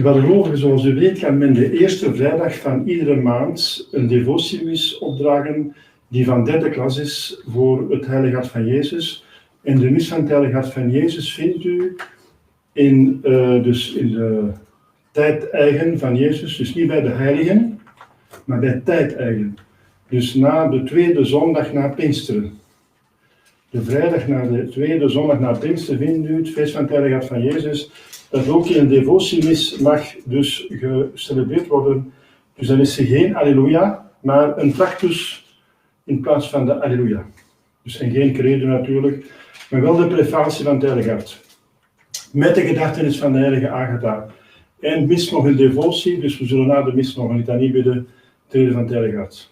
Wel, gelovigen, zoals u weet, gaan men de eerste vrijdag van iedere maand een devotiemis opdragen die van derde klas is voor het Heilige Hart van Jezus. En de mis van het Heilige Hart van Jezus vindt u in de tijdeigen van Jezus, dus niet bij de heiligen, maar bij tijdeigen. Dus na de tweede zondag na Pinksteren. De vrijdag na de tweede zondag na Pinksteren vindt u het feest van het Heilige Hart van Jezus, dat ook in een devotiemis mag dus gecelebreerd worden. Dus dan is er geen Alleluia, maar een tractus in plaats van de Alleluia. Dus en geen credo natuurlijk, maar wel de prefatie van het Heilige Hart. Met de gedachtenis van de heilige Agatha. En mis nog een devotie, dus we zullen na de mis nog een litanie bidden, treden van het Heilige Hart.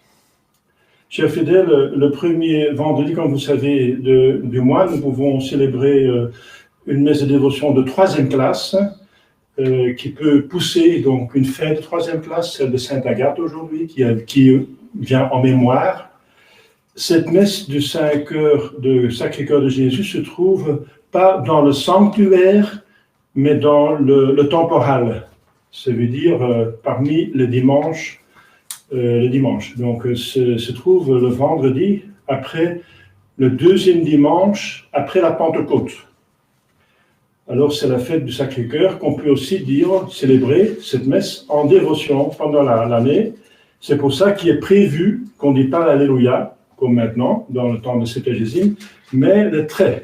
Chers fidèles, le premier vendredi, comme vous savez, du mois, nous pouvons célébrer une messe de dévotion de 3e classe, qui peut pousser donc une fête de 3e classe, celle de Sainte Agathe aujourd'hui, qui vient en mémoire. Cette messe du Sacré-Cœur de Jésus se trouve pas dans le sanctuaire, mais dans le temporal. Ça veut dire parmi les dimanches. Donc se trouve le vendredi après le deuxième dimanche après la Pentecôte. Alors c'est la fête du Sacré-Cœur qu'on peut aussi dire, célébrer cette messe en dévotion pendant l'année. C'est pour ça qu'il est prévu qu'on ne dit pas l'Alléluia, comme maintenant, dans le temps de Septuagésime, mais le trait.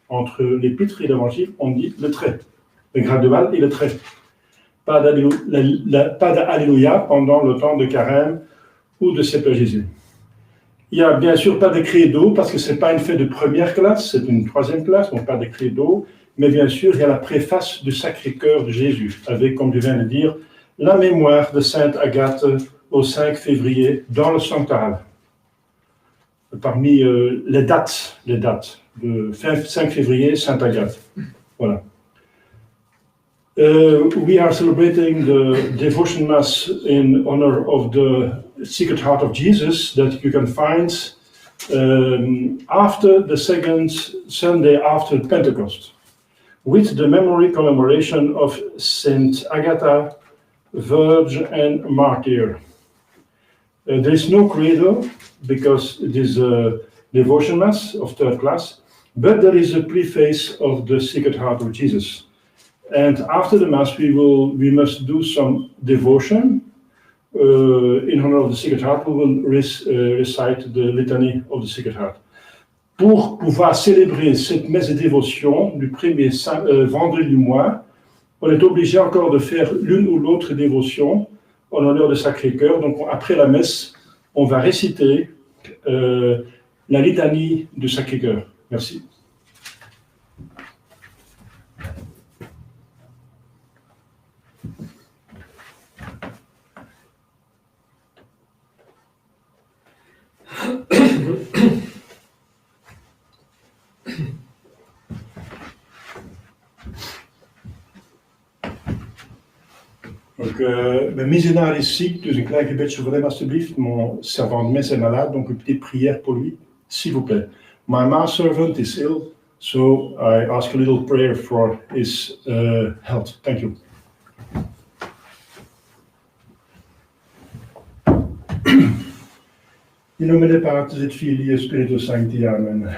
Entre l'épître et l'évangile, on dit le trait. Le gradual et le trait. Pas d'Alléluia pendant le temps de Carême ou de Septuagésime. Il n'y a bien sûr pas de credo, parce que ce n'est pas une fête de première classe, c'est une 3e classe, donc pas de credo. Mais bien sûr, il y a la préface du Sacré-Cœur de Jésus, avec, comme je viens de dire, la mémoire de Sainte Agathe au 5 février dans le sanctuaire. Parmi les dates de 5 février, Sainte Agathe. Voilà. We are celebrating the devotion mass in honor of the Sacred Heart of Jesus that you can find after the second Sunday after Pentecost, with the memory commemoration of Saint Agatha, Virgin and Martyr. There is no credo because it is a devotion mass of 3rd class, But there is a preface of the Sacred Heart of Jesus. And after the Mass, we must do some devotion. In honor of the Sacred Heart, we will recite the Litany of the Sacred Heart. Pour pouvoir célébrer cette messe de dévotion du premier vendredi du mois, on est obligé encore de faire l'une ou l'autre dévotion en l'honneur de Sacré-Cœur. Donc après la messe, on va réciter la litanie du Sacré-Cœur. Merci. Donc, mijn missionaris is ziek, dus een klein gebedje voor hem alsjeblieft. Mon servant de messe est malade, donc une petite prière pour lui, s'il vous plaît. My manservant is ill, so I ask a little prayer for his health. Thank you. In nomine Patris et Filii et Spiritus Sancti, Amen.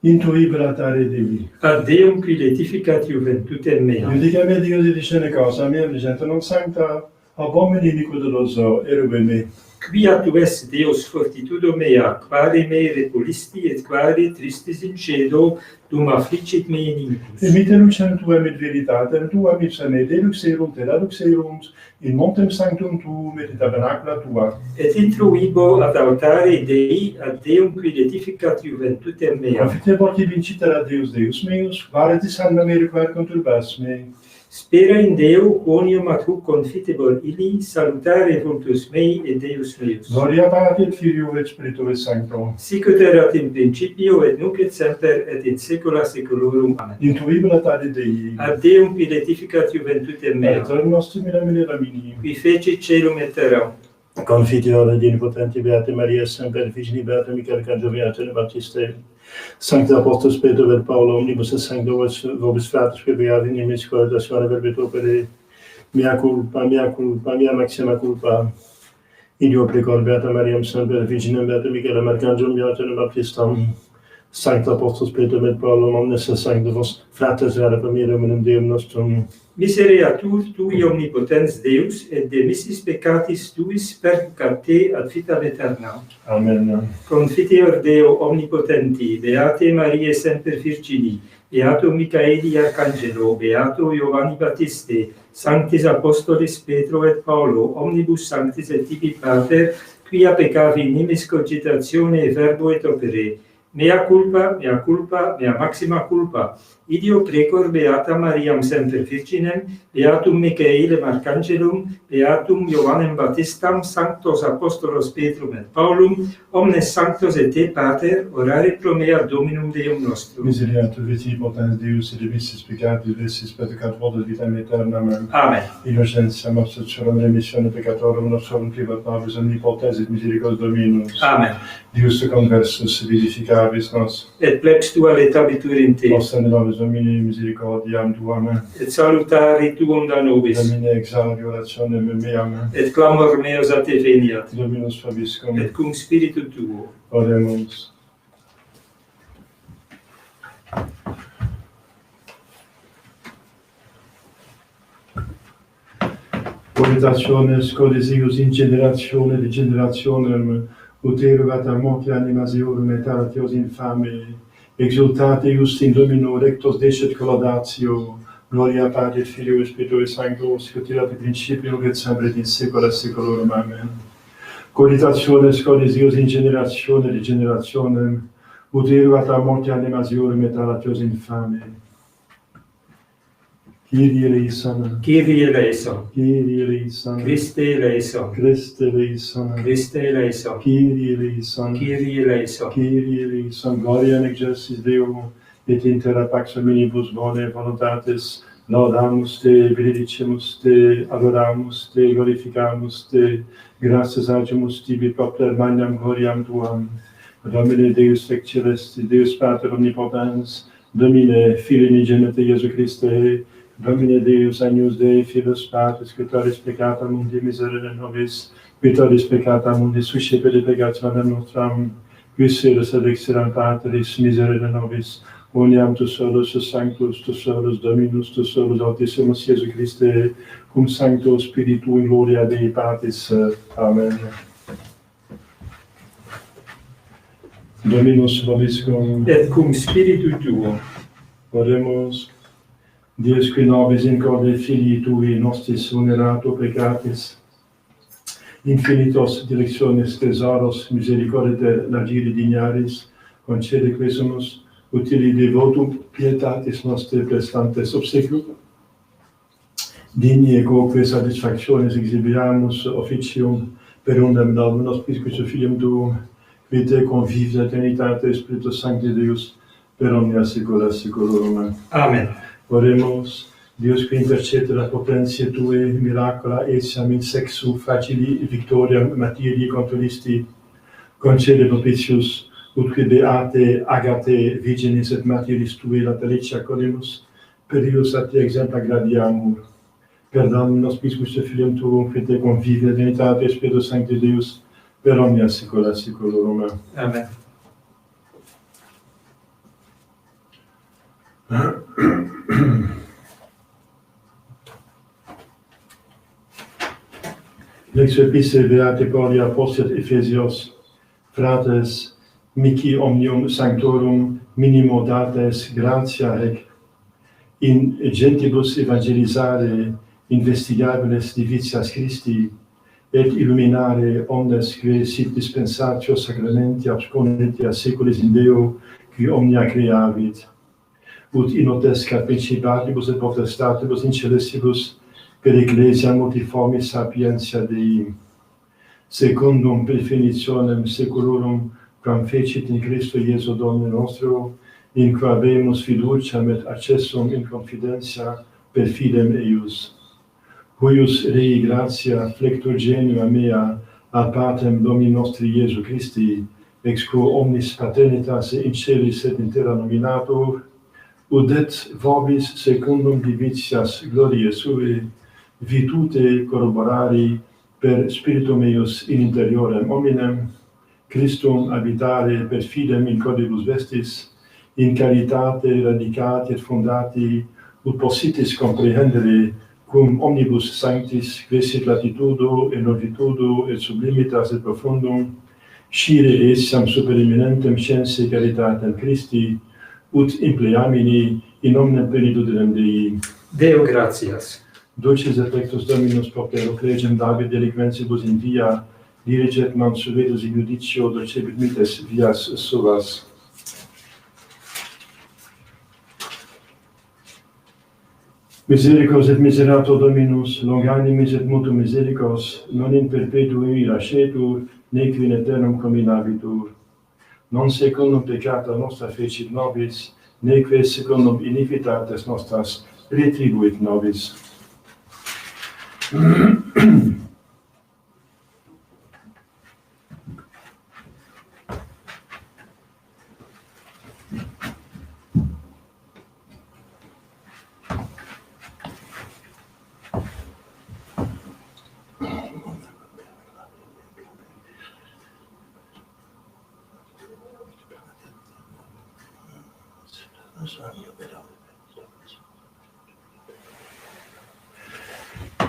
Intuibile tare Dei. Ad Deum qui laetificat juventutem mea. Judicame Deus dicende causa mea, dicente non sancta, abomini iniquitoso, erube me. Quia tu es Deus fortitudo mea, quare me repulisti et quare tristis in cedo, dum afflicit me inimicus. Emite lucem tuam et veritatem tuam ipsa me deluxerunt et aduxerunt in montem sanctum tuum et in tabernacula tua. Et intruibo ad altare Dei, ad Deum qui laetificat juventutem mea. Confitebor qui vincitera Deus Deus meus, varetis anima me requare conturbas me. Spera in Deo, quoniam ad hoc confitebor illi, salutare vultus mei et Deus meus. Gloria Patri et Filio et Spiritui Sancto. Sic ut erat in principio et nunc et semper et in saecula saeculorum. Amen. Intuibile tare Dei. Ad Deum qui laetificat juventutem mea. Aeternum nostrum in nomine Domini. Qui fecit celum et terram. Confiteor et potenti Beate Maria, semper Virgini Beate Michael Arcangelo Beate Baptiste. Sancta Apostol Petro et Paulo, omnibus et sancta vobis fratres, que beati in nimis coordinatione verbet opere, mea culpa, mea maxima culpa. Idio precor Beata Mariam, semper Virginem Beate Michael Arcangelo Beate Baptistam. Sancta Apostol Petro et Paulo, omnes sancta vos fratres rara familia hominum Deum nostrum. Misereatur tui omnipotens Deus, et de missis peccatis tuis perducat te ad vitam aeterna. Amen. Confiteor Deo omnipotenti, Beate Mariae semper Virgini, Beato Michaeli Arcangelo, Beato Giovanni Battiste, Sanctis Apostolis Petro et Paulo, omnibus sanctis et tibi Pater, quia peccavi nimis cogitatione verbo et opere. Mea culpa, mea maxima culpa. Idio precor Beata Mariam semper Virginem, Beatum Michaelem Arcangelum, Beatum Ioannem Baptistam, Sanctos Apostolos Petrum et Paulum, omnes sanctos et te, Pater, orare pro mea Dominum Deum nostrum. Misereatur viti potens Deus et de missis peccatis lesis pedicat votus vitam aeterna. Amen. Amen. Innocentiam absolutionem remissione peccatorum nostrum privat nobis omnipotens et misericordias Dominus. Amen. Deus te conversus vivificabis nos. Et plebs tua letabitur in te. Posta nobis Domini misericordiam tuam. Et salutari tuum da nobis. Domine exaudi orationem meam. Et clamor meos a te veniat. Dominus vobiscum. Et cum spiritu tuo. Oremus. Cogitationes codicius in generatione de generationem, ut erugat a morte animas eorum et aratios infame, exultate just in Domino rectos decet collaudatio, gloria Patri et Filio et Spiritui Sancto, sic ut erat in principio et semper et in saecula saeculorum. Amen. Cogitationes codicius in generatione de generationem, ut erugat a morte animas eorum et aratios infame. Kyrie eleison. Kyrie eleison. Kyrie eleison. Christe eleison. Christe eleison. Christe eleison. Kyrie eleison. Kyrie eleison. Kyrie eleison. Gloria in excelsis Deo, et in terra pax hominibus bone voluntatis, laudamus te, benedicimus te, adoramus te, glorificamus te, gratias agimus tibi propter magnam gloriam tuam. Domine Deus ec celesti, Deus Pater omnipotens, Domine Filii unigenite Iesu Christe, Domine Deus agnus Dei, Filus Patris, quitoris peccata mundi miserere nobis, quitoris peccata mundi suscipe de peccationem nostram, quis eris ad exeram Patris miserere nobis, Boniam tu solus sanctus, tu solus Dominus, tu solus Altissimus Iesu Christe, cum Sancto Spiritu in gloria Dei Patris. Amen. Dominus vobiscum. Et cum spiritu tuo. Oremus. Deus qui nobis in corde filii tui nostris vulnerato peccatis, infinitos directiones thesaurus misericordiae lagiri dignaris, concede quesumus utili devotum pietatis nostre prestantes obsequium, digni quoque satisfactiones exhibiamus officium per undem Dominus Piscus Filium Tuum, qui te convives aeternitate Spiritus Sancti Deus, per omnia saecula saeculorum. Amen. Oremus, Deus qui intercedera potentiae Tue, miracula etiam in sexu facili victoriam martirii contulisti, concede propitius, utque beate Agate virginis et martyris Tui latelicia corimus, per ius a Te exempla gradiamur. Per Dominus Piscus Filium Tuum, qui te convivi aeternitate Spiritus Sancti Deus, per omnia saecula saeculorum. Amen. Lex epice beate Paulia postet Ephesios, fratres, mihi omnium sanctorum minimo dates gratia hec, in gentibus evangelizare investigabilis divitias Christi, et illuminare omnes que sit dispensatio sacramenti absconenti a saeculis in Deo, qui omnia creavit, ut innotescat principatibus et potestatis in celestibus per ecclesia multiformis sapientia Dei, secundum definitionem saeculorum, quam fecit in Christo Iesu Domine nostro, in qua habemus fiduciam et accessum in confidentia per fidem eius. Huius Rei gratia flectur genua mea ad Patrem Domini nostri Iesu Christi, ex quo omnis paternitas in celis et in terra nominatur, udet vobis secundum divitias gloriae sue, vitute corroborari per spiritum eius in interiorem hominem, Christum habitare per fidem in cordibus vestis, in caritate radicati et fondati, ut possitis comprehendere cum omnibus sanctis crescit latitudo et longitudo et sublimitas et profundum, scire essiam super eminentem scienzae caritatem Christi, ut impleamini in omnem plenitudinem Dei. Deo gratias. Dulcis et pectus Dominus propero cregem David deliquentibus in via, diriget mansuetus in judicio dulcebit mites vias suas. Misericors et miserator Dominus, longanimis et mutuum misericors, non in perpetuum lascetur, neque in aeternum cominabitur. Non secundum peccata nostra fecit nobis, neque secundum iniquitates nostras retribuit nobis.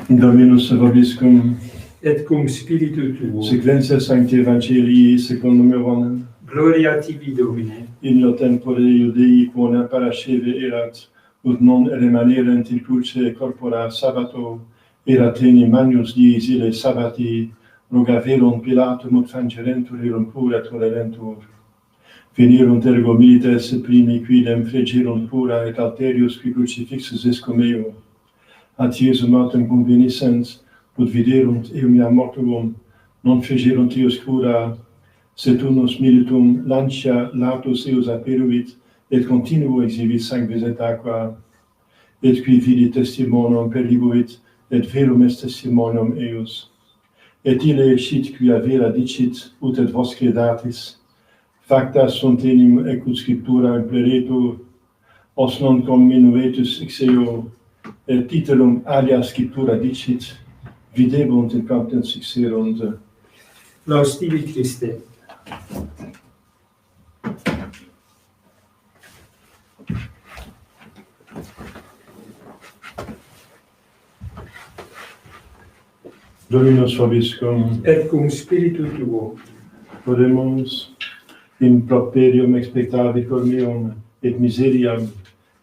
Dominus vobiscum, Et cum spiritu tuo. sequentia Sancti Evangelii secundum Ioannem, Gloria tibi, Domine. in lo tempore Iudei quonem parasceve erat, ut non remanerent in cruce corpora sabbato, erat teni magnus dies ille sabbati, rogaverunt Pilatum ut frangerentur erum pura tolerentur. Venirunt ergo milites primi quidem fregerunt pura et alterius qui crucifixus est cum eo. Ad Iesum autem convenissens, ut viderunt eum iam mortuum, non fregerunt eos cura, sed unus militum lancia latus eos aperuit, et continuo exhibit sanguis et aqua, et qui vidi testimonium perlibuit, et verum est testimonium eos. Et ille scit quia vera dicit, ut et vos credatis, facta sunt enim ecut scriptura impleretur, os non comminuetus ex eo, et titulum alia scriptura dicit, videbunt in camptem suxerunt. Laus tibi Christe. Dominus vobiscum, et cum spiritu tuo. oremus in propterium expectavitor meum, et miseriam,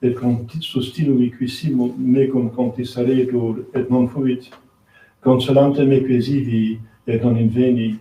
et sustinui quisimo mecum contistaretur, et non fuit, consolante me quesivi, et non inveni.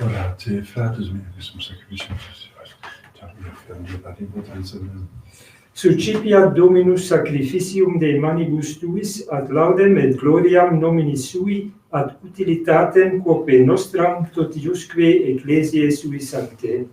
Orate, fratres meus, sacrificium Sucipiat Dominus sacrificium de manibus tuis ad laudem et gloriam nomini sui ad utilitatem quoque nostram totiusque ecclesiae sui sancte.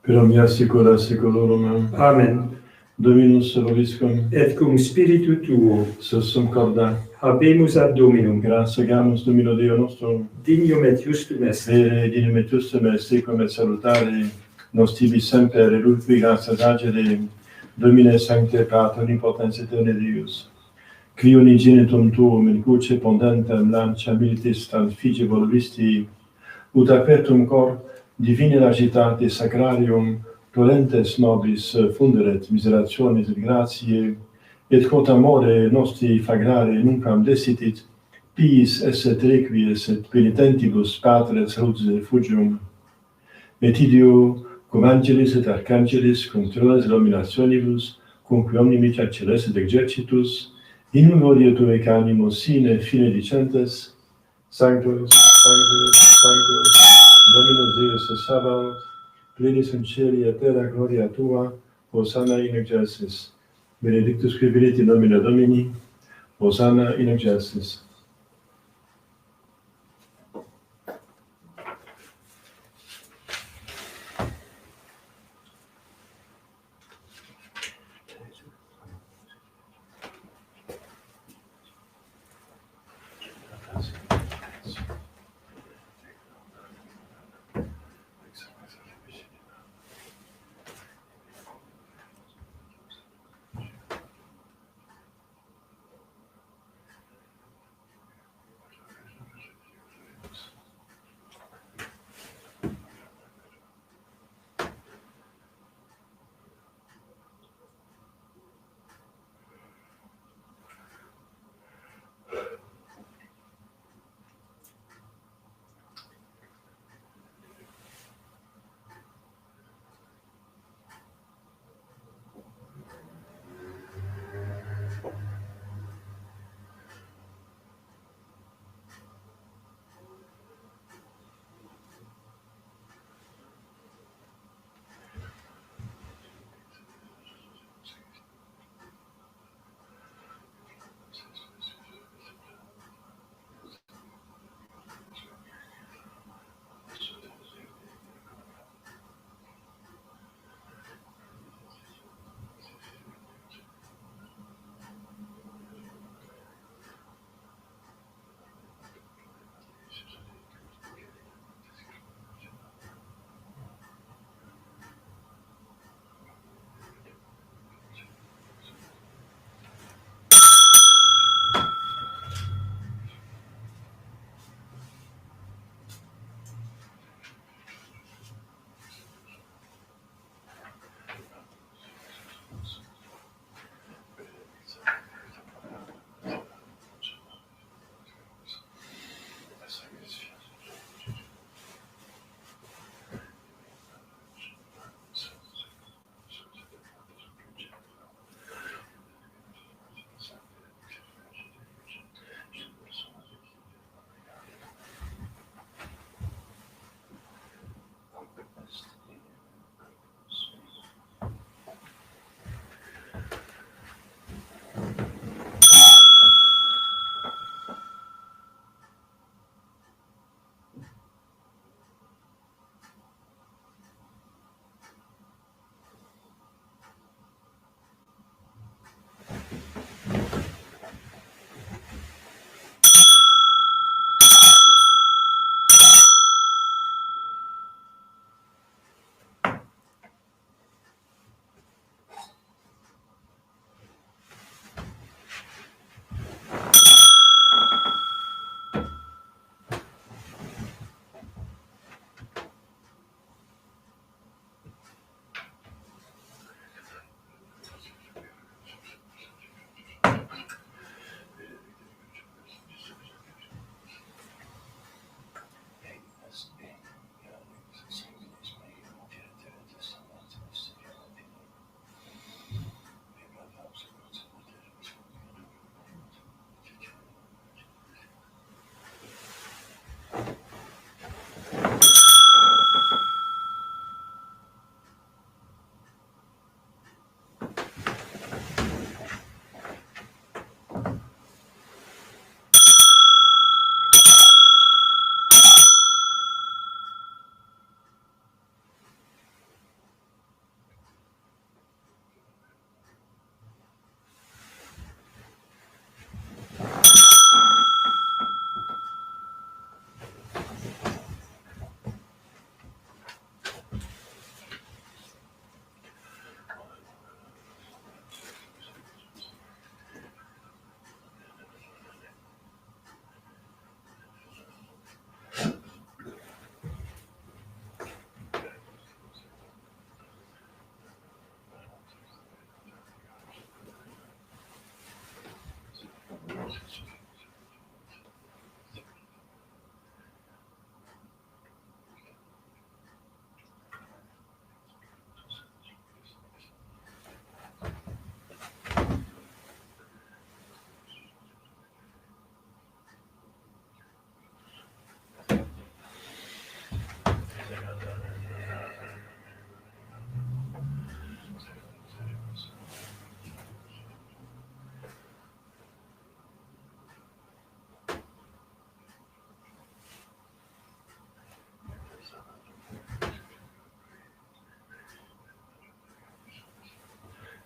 Per omnia saecula saeculorum. Amen. Dominus vobiscum, Et cum spiritu tuo. sussum corda. Habemus ad Dominum. Gratiamus Domino Deo nostrum, Dignum et justum est. vere dignum et justum est, secum et salutare, nos tibi semper eruqui gratias agere, Domine sancte Pater omnipotens aeterne Deus, qui unigenitum tuum in cruce pondentem lancia militis transfige voluisti, ut apertum cor divine agitate sacrarium dolentes nobis funderet miserationis et gratiae, et quod amore nostri fagrare nuncam desitit, piis esset requies et penitentibus Patres rudis refugium. Et ideo cum angelis et archangelis, cum trones dominationibus, cumque omni mitta celestis exercitus, in memoria Tuae canimo sine fine dicentes, Sanctus, Sanctus, Sanctus, Dominus Deus Sabaoth, plenius in caeli et terra gloria Tua, Hosanna in excelsis. Benedictus qui venit in nomine Domini, Hosanna in excelsis.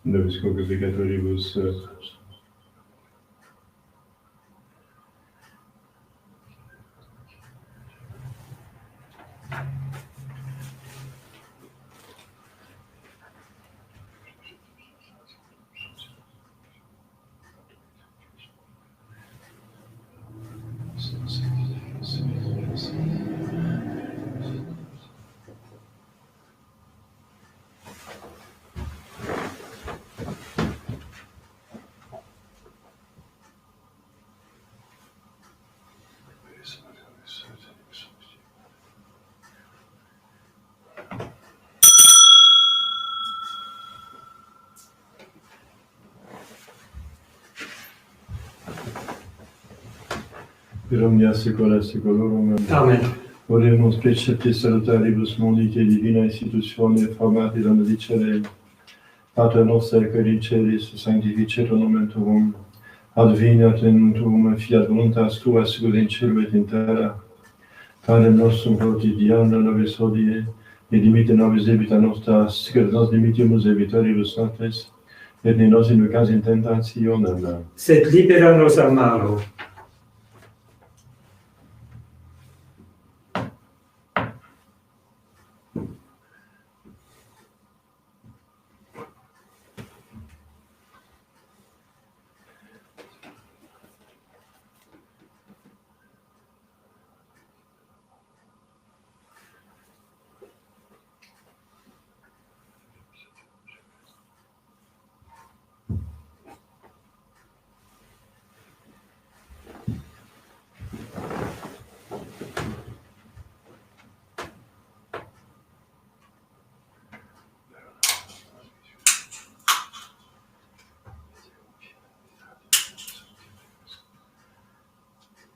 nobis peccatoribus, per omnia saecula saeculorum. Amen. Oremus preceptis salutaribus mundi che divina institutione formati da dicere Pater noster qui in celis sanctificetur nomen tuum, adveniat in tuum fiat voluntas tua sicut in cielo et in terra. Panem nostrum quotidianum nobis hodie, et dimitte nobis debita nostra, sicut nos dimittimus debitoribus nostris, et ne nos inducas in tentationem, Sed libera nos a malo.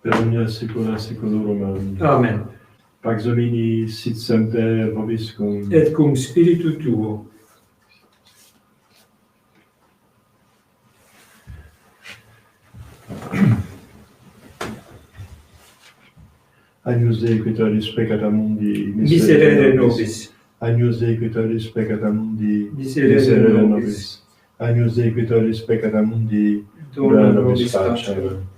per omnia saecula saeculorum. Amen. Pax Domini sit semper vobiscum. Et cum spiritu tuo. Agnus Dei qui tollis peccata mundi, Miserere nobis. Agnus Dei qui tollis peccata mundi, Miserere nobis. Agnus Dei qui tollis peccata mundi, Dona nobis pacem. pacem.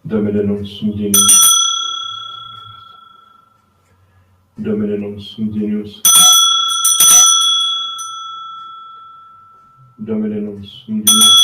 Domine non sum Dignus. Domine non sum Dignus. Domine non sum Dignus.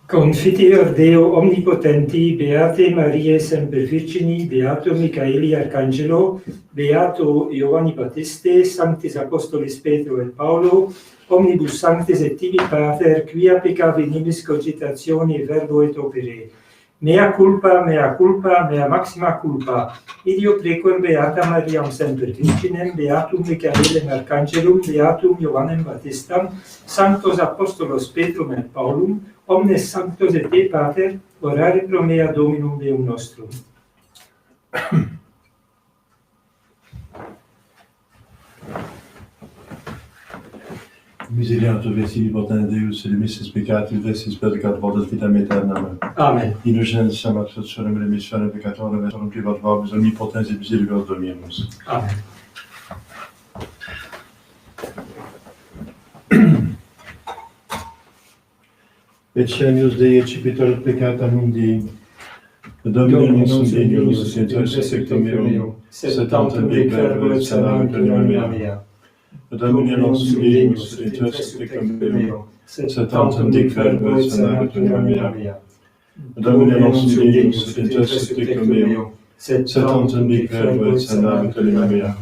Confiteor Deo omnipotenti, Beate Mariae semper Virgini, Beato Michaeli Arcangelo, Beato Giovanni Battiste, Sanctis Apostolis Petro et Paulo, omnibus sanctis et tibi Pater, quia peccavi nimis cogitationi verbo et opere. Mea culpa, mea maxima culpa. Idio precor Beata Mariam semper Virginem, Beatum Michaelem Arcangelum, Beatum Johannem Baptistam, Sanctos Apostolos Petrum et Paulum, omnes sanctos et te, Pater, orare pro mea Dominum Deum nostrum. Misericorde vestili poten Deus, et missis peccatis vestis pedicat votus vitam aeternam. Amen. Innocentia absolutionem remissionem peccatorum et horum privat vobis omnipotens et misericordiae Dominus. Amen. Ecenius Dei ecipitor peccata mundi, Dominus sunt Deus, et sectum meum, sed tantum dic verbo et sanam anima mea. Dominus sunt Deus, et sectum meum, sed tantum dic verbo et sanam anima mea. Dominus sunt Deus, et sectum meum, sed tantum dic verbo et sanam anima mea.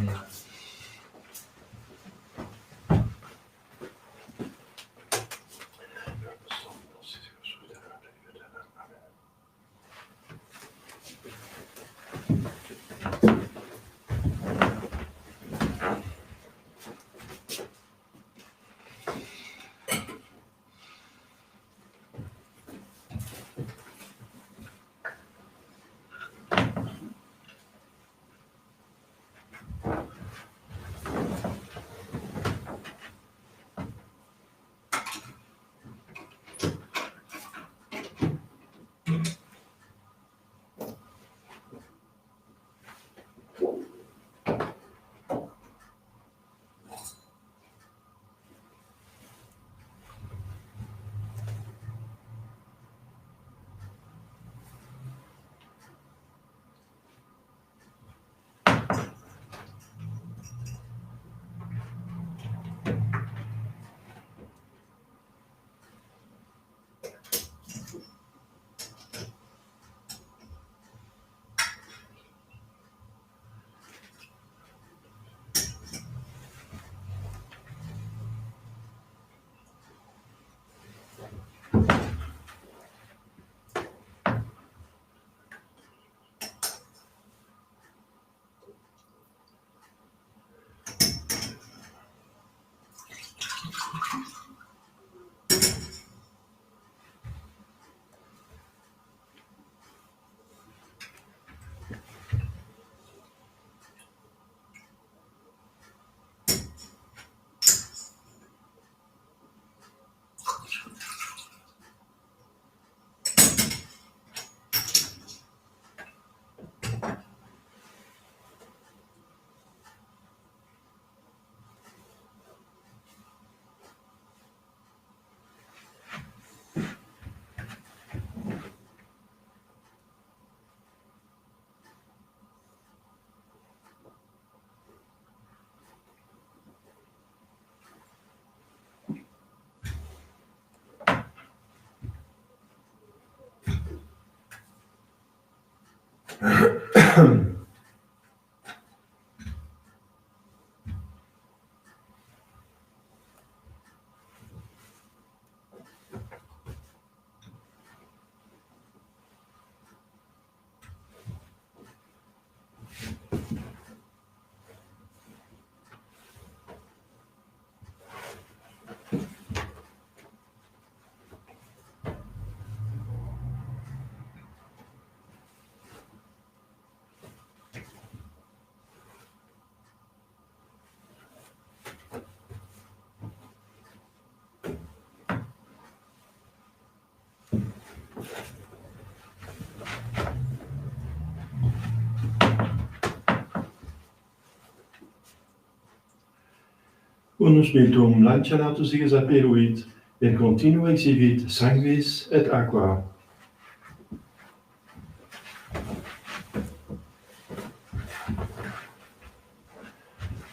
Unus miltum lancianatus iges aperuit, et continuo exhibit sanguis et aqua.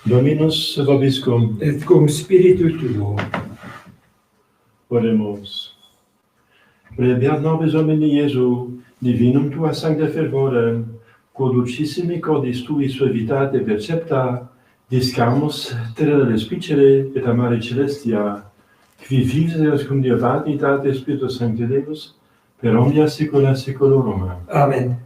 Dominus vobiscum. Et cum spiritu tuo. Oremus. Prebiat nobis Domini Iesu, divinum tua sancta fervore, quod dulcissimi cordis tui suavitate percepta, discamus terra respicere et amare celestia, qui vives cum Deo Trinitate Spiritus Sancti Deus, per omnia saecula saeculorum. Amen.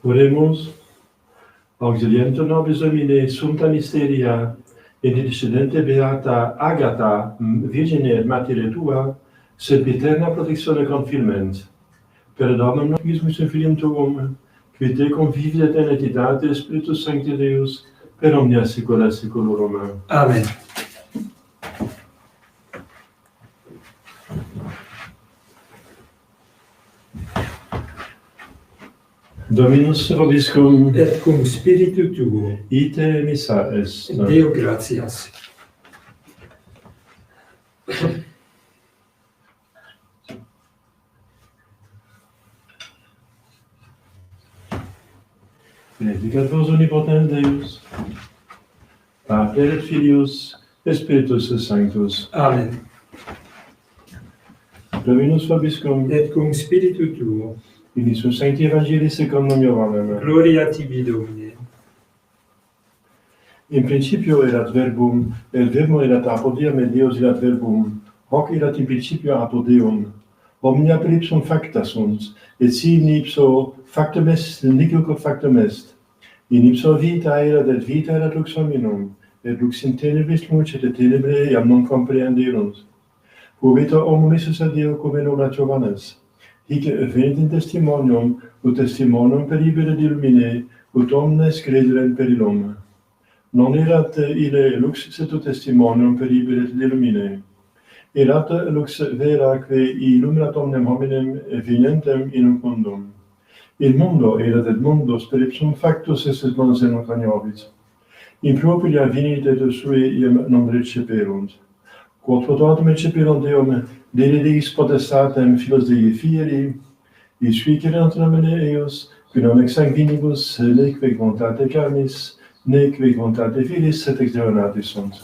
Oremus, auxilientur nobis Domine, sumpta mysteria, et discedente beata Agatha, Virgine et Martyre tua, sed eterna protectione confirment. Per Dominum Iesus Filium tuum, qui te conviviet in entitate Spiritus Sancti Deus, per omnia saecula saeculorum. Amen. Dominus vobiscum, Et cum spiritu tuo. ite missa est. Deo gratias. Benedicat vos omnipotens Deus, Pater et Filius, et Spiritus Sanctus. Amen. Dominus vobiscum, Et cum spiritu tuo. in su Sancti Evangelii secundum Ioannem. Gloria tibi, Domine. In principio erat verbum, et verbum erat apud Deum, et Deus erat verbum. Hoc erat in principio apud Deum. Omnia per ipsum facta sunt, et si in ipso factum est, nihil quod factum est. In ipso vita erat, et vita erat lux hominum, et lux in tenebris lucet, et tenebrae iam non comprehenderunt. Quo homo missus ad Deo cum nomat Johannes. Hic venit in testimonium, ut testimonium per ibere illumine, ut omnes crederent per illum. Non erat ille lux sed ut testimonium per ibere illumine. Erat lux vera que illuminat omnem hominem venientem in mundum. Il mundo erat et mundus per ipsum factus est bonus in cognovit. In propria venit et sui iam non receperunt. Quod potatum receperunt Deum, Deus potestatem filos Dei fieri, sui quereant nomine eius, qui non ex sanguinibus, neque voluntate carnis, neque voluntate filis, sed ex Deo nati sunt.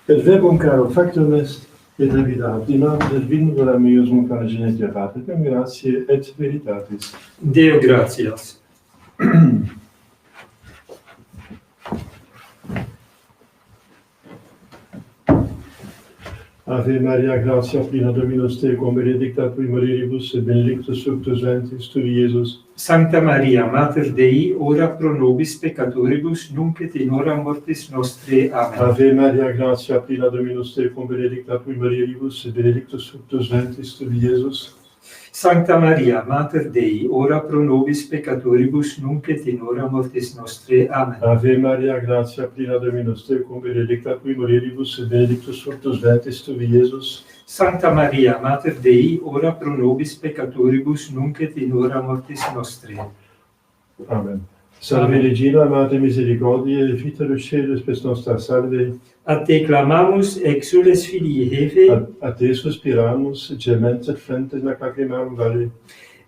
Et verbum caro factum est, et habitat in nomine et vinum meus cum genetia Patrem gratiae et veritatis. Deo gratias. Ave Maria, gratia plena Dominus tecum, benedicta tui mulieribus, et benedictus fructus ventris tui, Iesus. Sancta Maria, Mater Dei, ora pro nobis peccatoribus, nunc et in hora mortis nostrae. Amen. Ave Maria, gratia plena Dominus tecum, benedicta tui mulieribus, et benedictus fructus ventris tui, Iesus. Sancta Maria, Mater Dei, ora pro nobis peccatoribus, nunc et in hora mortis nostrae. Amen. Ave Maria, gratia plena Dominus tecum, benedicta tui mulieribus, et benedictus fructus ventris tui, Iesus. Sancta Maria, Mater Dei, ora pro nobis peccatoribus, nunc et in hora mortis nostrae. Amen. Salve Regina, Mater misericordiae, vita Luceris, spes nostra salve. A te clamamus, exules filii Heve, A te suspiramus, gemens et flentes lacrimarum vale.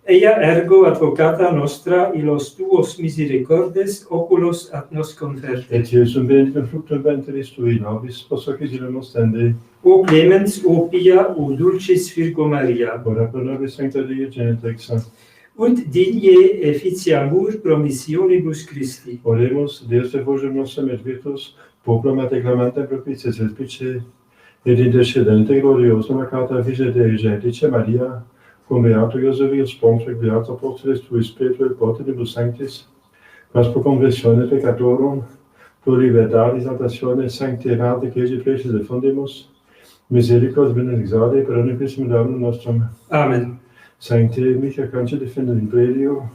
ea ergo advocata nostra, illos tuos misericordes, oculos ad nos conferte. Et Iesum benedictum fructum ventris tui, nobis post hoc exilium ostende. O clemens, o pia, o dulcis Virgo Maria, Ora pro nobis sancta Dei Genetix. ut digne efficiamur promissionibus Christi. Oremus, Deus te forgem nostrum et virtus, populum et acclamantem propitiis respice, et intercedente gloriosum accata Virgine Dei Genetice Maria, cum beato Iosephus Pontifex, beato apostolis tuis Petro et Potenibus Sanctis, quas pro conversione peccatorum, pro libertate saltatione sanctitate Ecclesiae preces defundimus, misericordias benedictare per omnipotens Domum nostrum. Amen. Sancte mihi cancer defendere in predio,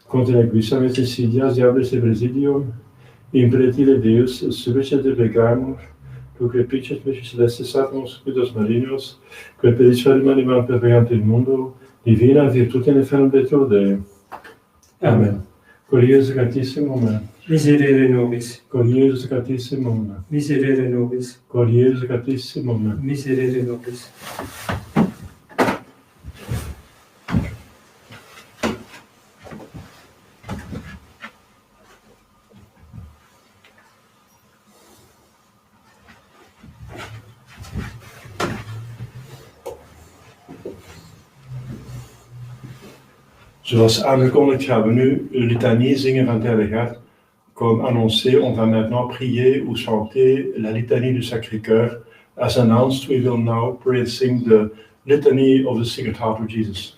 contra nequissa et insidias diablis et presidium, impretile Deus, subicete pecamur, tu crepicet mihi celestis satanos, cuidos marinos, quae perissorium animam perpegant in mundo, divina virtute in effernum betude. Amen. Cor Iesus Sanctissimum. Miserere nobis. Cor Iesus Sanctissimum. Miserere nobis. Cor Iesus Sanctissimum. Miserere nobis. Zoals aangekondigd gaan we nu de litanie zingen van het Heilige Hart. Comme annoncé, on va maintenant prier ou chanter la litanie du Sacré-Cœur. As announced, we will now pray and sing the litany of the Sacred Heart of Jesus.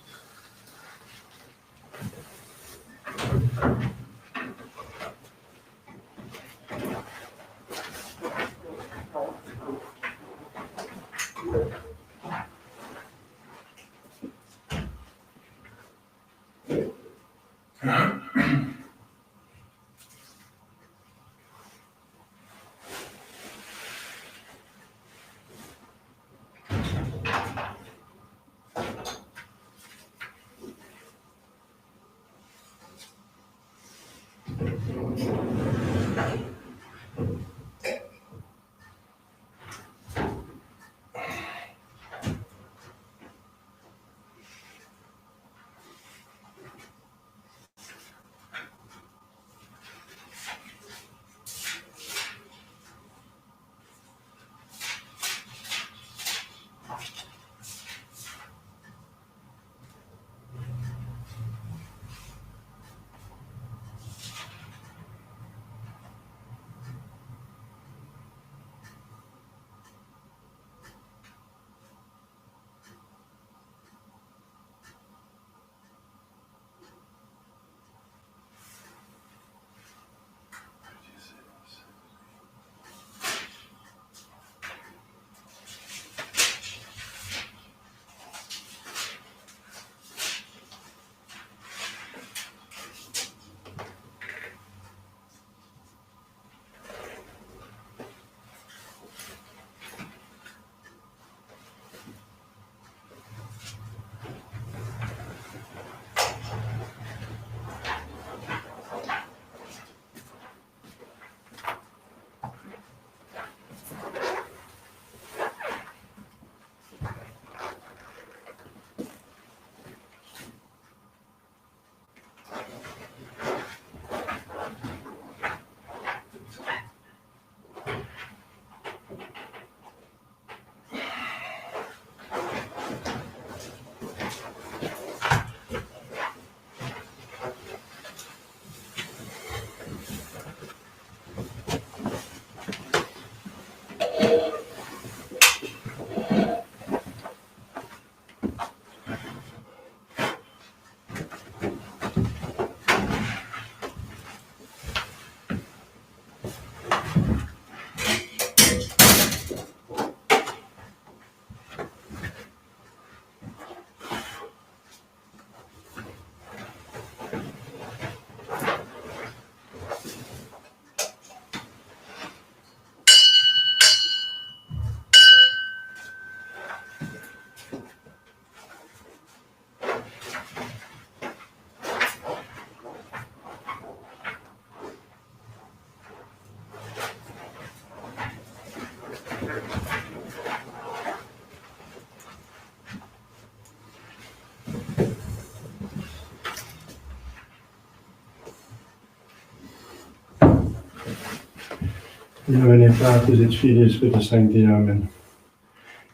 In nomine Patris et Filii et Spiritus Sancti. Amen.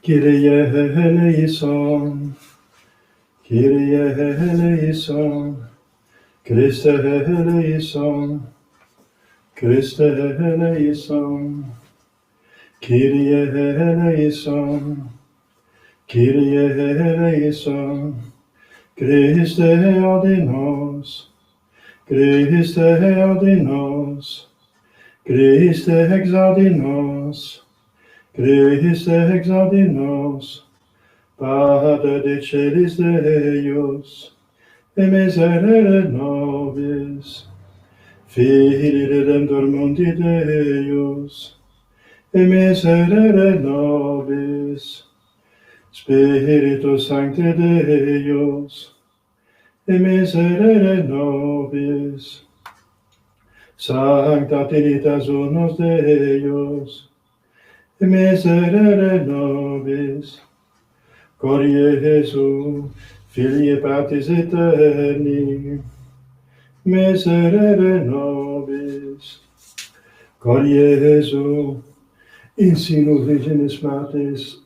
Kyrie eleison, Kyrie eleison, Christe eleison, Christe eleison, Kyrie eleison, Kyrie eleison, Christe audinos, Christe audinos, Christe exaudinos, Christe exaudinos, Pater de celis Deus, et miserere nobis, Filii Redemptor mundi Deus, et miserere nobis, Spiritus Sancte Deus, et miserere nobis, Sancta Trinitas Unus Deus, et miserere nobis, Glorie Jesu, Filii Patris Eterni, miserere nobis, Glorie Jesu, in sinu Virginis Matis,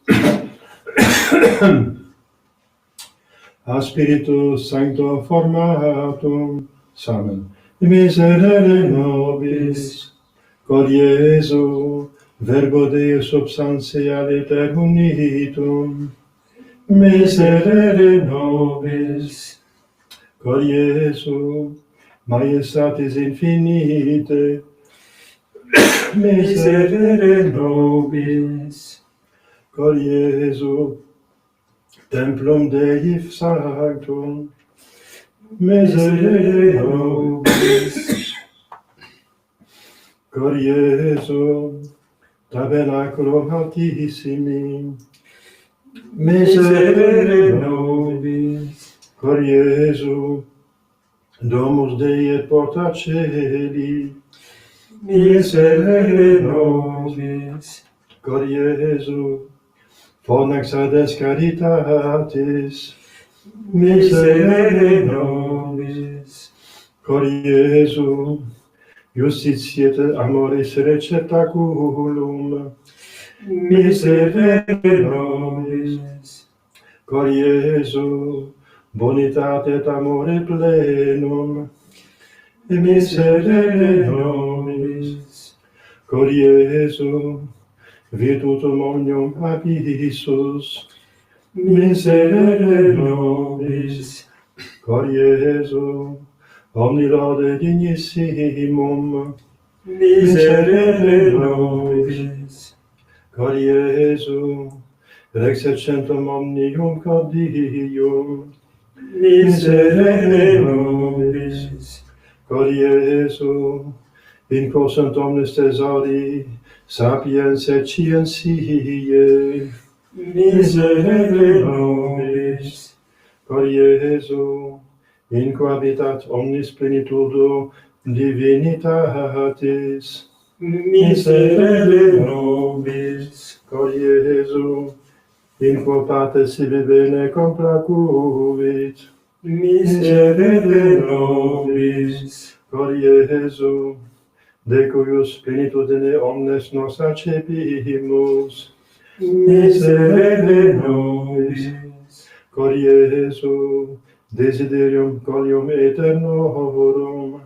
a Spiritus Sancto formatum, samen, miserere nobis, cor Iesu, verbo Deus substantia liter unitum, miserere nobis, cor Iesu, majestatis infinite, miserere nobis, cor Iesu, templum Dei sanctum, miserere nobis, cor Iesu, tabernaculum altissimi, miserere nobis, cor Iesu, domus Dei et porta caeli, miserere nobis, cor Iesu, fornax ades caritatis, miserere nobis, cor Iesu, justitiae et amoris receptaculum, miserere nobis, cor Iesu, bonitate et amore plenum, miserere nobis, cor Iesu, virtutum omnium abissus, miserere nobis, cor Iesu, omni laude dignissimum, miserere nobis, cor Iesu, rex et centum omnium cordium, miserere nobis, cor Iesu, in quo sunt omnes thesauri, sapiens et scientiae, miserere nobis, cor Iesu, in quo habitat omnis plenitudo divinitatis, miserere nobis, cor Iesu, in quo pater sibi bene complacuvit, miserere nobis, cor Iesu, de cuius plenitudine omnes nos accepimus, miserere nobis, cor Iesu, desiderium colium aeternorum,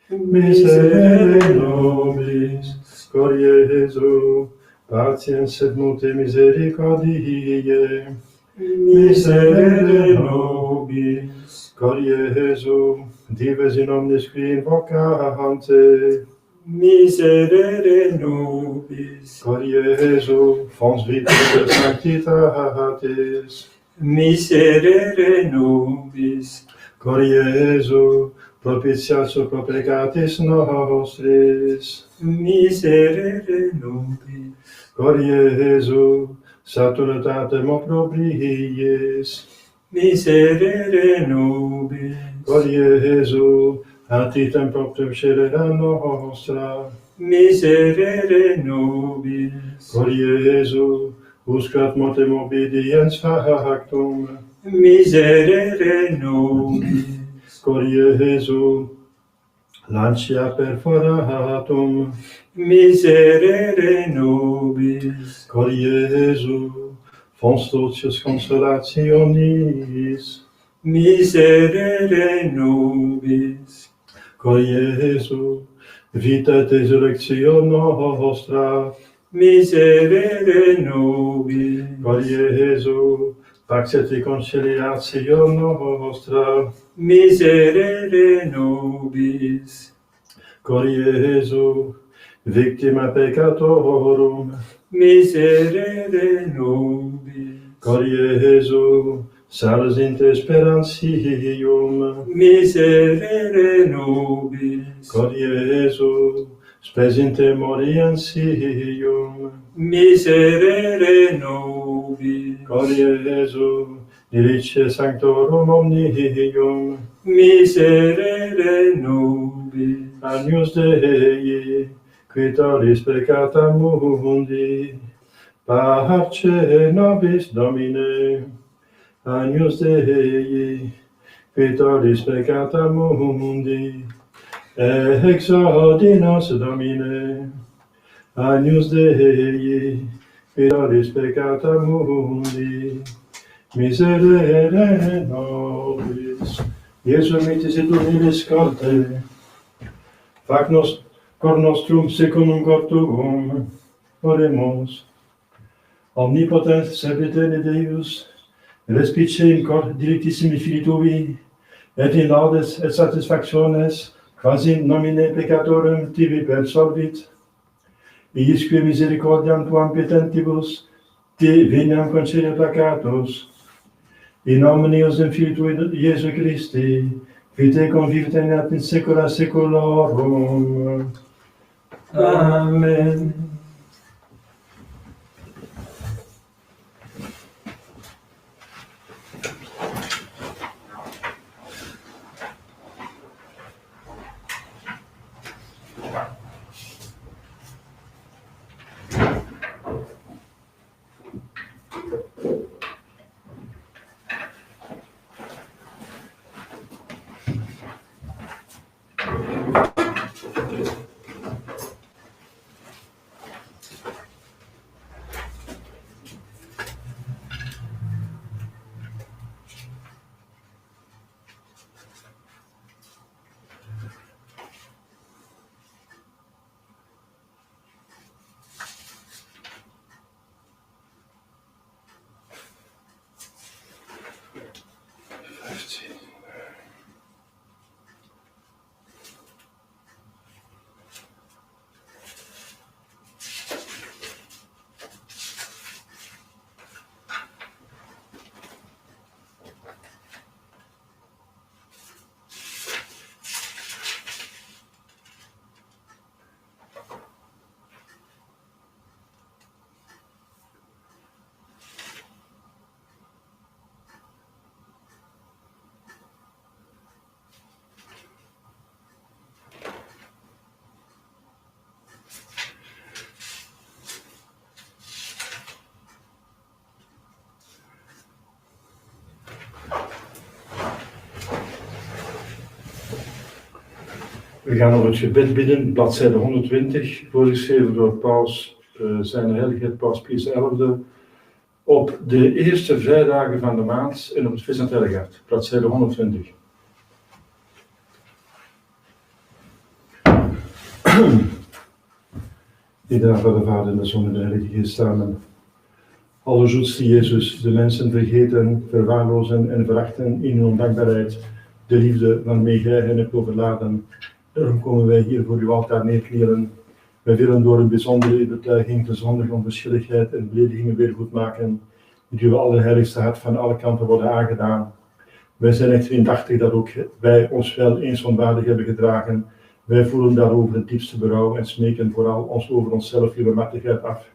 miserere nobis, cor Iesu, patiens et multe misericordiae, miserere nobis, cor Iesu, dives in omnis qui invocante, miserere nobis, cor Iesu, fons vitae et sanctitatis, miserere nobis, cor Iesu, propitiatio pro peccatis nostris, miserere nobis, cor Iesu, saturitatem opprobriis, miserere nobis, cor Iesu, atitem propter scelera nostra, miserere nobis, cor Iesu, uscat motem obediens factum, miserere nobis, cor Iesu, lancia perforatum, miserere nobis, cor Iesu, fons totius consolationis, miserere nobis, cor Iesu, vita et resurrectio nostra, miserere nobis, cor Iesu, pax et reconciliatio nostra, miserere nobis, cor Iesu, victima peccatorum, miserere nobis, cor Iesu, salus inter sperantium, miserere nobis, cor Iesu, spes in temorientium, miserere nobis, cor Iesu, dilice sanctorum omnium, miserere nobis, Agnus Dei, qui tollis peccata mundi, parce nobis Domine, Agnus Dei, qui tollis peccata mundi, exaudi nos Domine, Agnus Dei, qui tollis peccata mundi, miserere nobis. Iesum mitis et unilis corde, fac nos cor nostrum secundum cor tuum, oremus. Omnipotens sempiterne Deus, respice in cor dilectissimi Filii Tui, et in laudes et satisfactiones, quasi in nomine peccatorum tibi persolvit, iisque misericordiam tuam petentibus, te veniam concede peccatus, in nomine Iusum Filii Tui, Iesu Christi, vite convivit in saecula saeculorum. Amen. We gaan op het gebed bidden, bladzijde 120, voorgeschreven door Paus, zijn heiligheid Paus Pius XI, op de eerste vrijdagen van de maand en op het feest van het Heilige Hart, bladzijde 120. In de naam van de Vader en de Zoon en de Heilige Geest, amen. Allerzoetste Jezus, de mensen vergeten, verwaarlozen en verachten in hun ondankbaarheid de liefde waarmee Gij hen hebt overladen. Daarom komen wij hier voor uw altaar neerknielen. Wij willen door een bijzondere betuiging de zondige onverschilligheid en beledigingen weer goed maken, die uw allerheiligste hart van alle kanten worden aangedaan. Wij zijn echt indachtig dat ook wij ons wel eens onwaardig hebben gedragen. Wij voelen daarover het diepste berouw en smeken vooral ons over onszelf uw barmhartigheid af.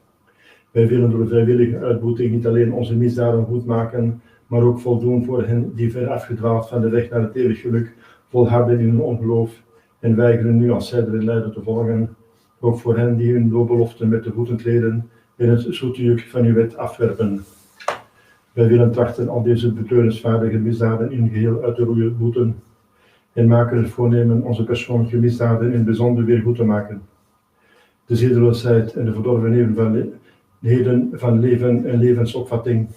Wij willen door vrijwillige uitboeting niet alleen onze misdaden goed maken, maar ook voldoen voor hen die ver afgedwaald van de weg naar het eeuwig geluk, volharden in hun ongeloof en weigeren nu als herder en leider te volgen. Ook voor hen die hun beloften met de voeten treden en het zoete juk van uw wet afwerpen. Wij willen trachten al deze betreurenswaardige misdaden in geheel uit te roeien, boeten en maken het voornemen onze persoonlijke misdaden in het bijzonder weer goed te maken. De zedelijkheid en de verdorvenheden van leven en levensopvatting,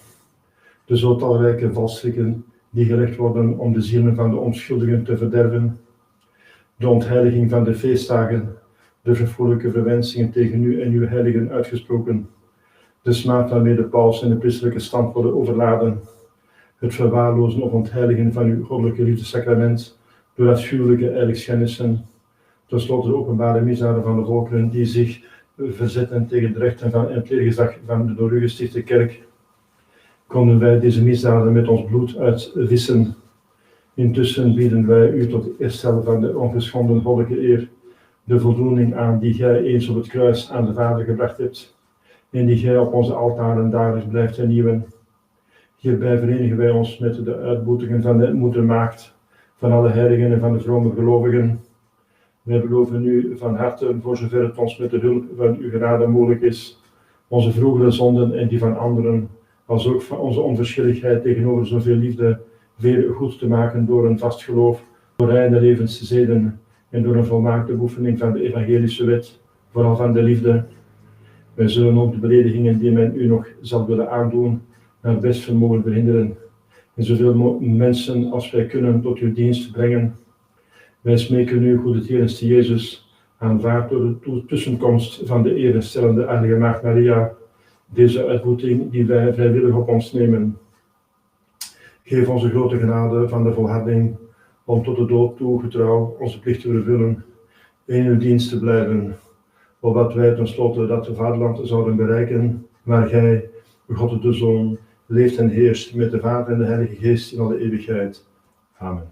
de zo talrijke valstrikken die gelegd worden om de zielen van de onschuldigen te verderven, de ontheiliging van de feestdagen, de verfoeilijke verwensingen tegen u en uw heiligen uitgesproken, de smaad waarmee de paus en de priesterlijke stand worden overladen, het verwaarlozen of ontheiligen van uw goddelijke liefdessacrament door afschuwelijke heiligschennissen, tenslotte de openbare misdaden van de volkeren die zich verzetten tegen de rechten en het leergezag van de door u gestichte kerk. Konden wij deze misdaden met ons bloed uitwissen. Intussen bieden wij u tot herstel van de ongeschonden goddelijke eer de voldoening aan die gij eens op het kruis aan de Vader gebracht hebt en die gij op onze altaren dagelijks blijft hernieuwen. Hierbij verenigen wij ons met de uitboetingen van de moedermaagd, van alle heiligen en van de vrome gelovigen. Wij beloven u van harte, voor zover het ons met de hulp van uw genade mogelijk is, onze vroegere zonden en die van anderen, als ook van onze onverschilligheid tegenover zoveel liefde, weer goed te maken door een vast geloof, door reine levenszeden en door een volmaakte beoefening van de evangelische wet, vooral van de liefde. Wij zullen ook de beledigingen die men u nog zal willen aandoen, naar het best vermogen verhinderen en zoveel mensen als wij kunnen tot uw dienst brengen. Wij smeken u, goede Heer Jezus, aanvaard door de tussenkomst van de erenstellende Heilige Maagd Maria, deze uitboeting die wij vrijwillig op ons nemen. Geef onze grote genade van de volharding om tot de dood toe getrouw onze plicht te vervullen, in uw dienst te blijven, opdat wij tenslotte dat vaderland zouden bereiken, waar gij, God de Zoon, leeft en heerst met de Vader en de Heilige Geest in alle eeuwigheid. Amen.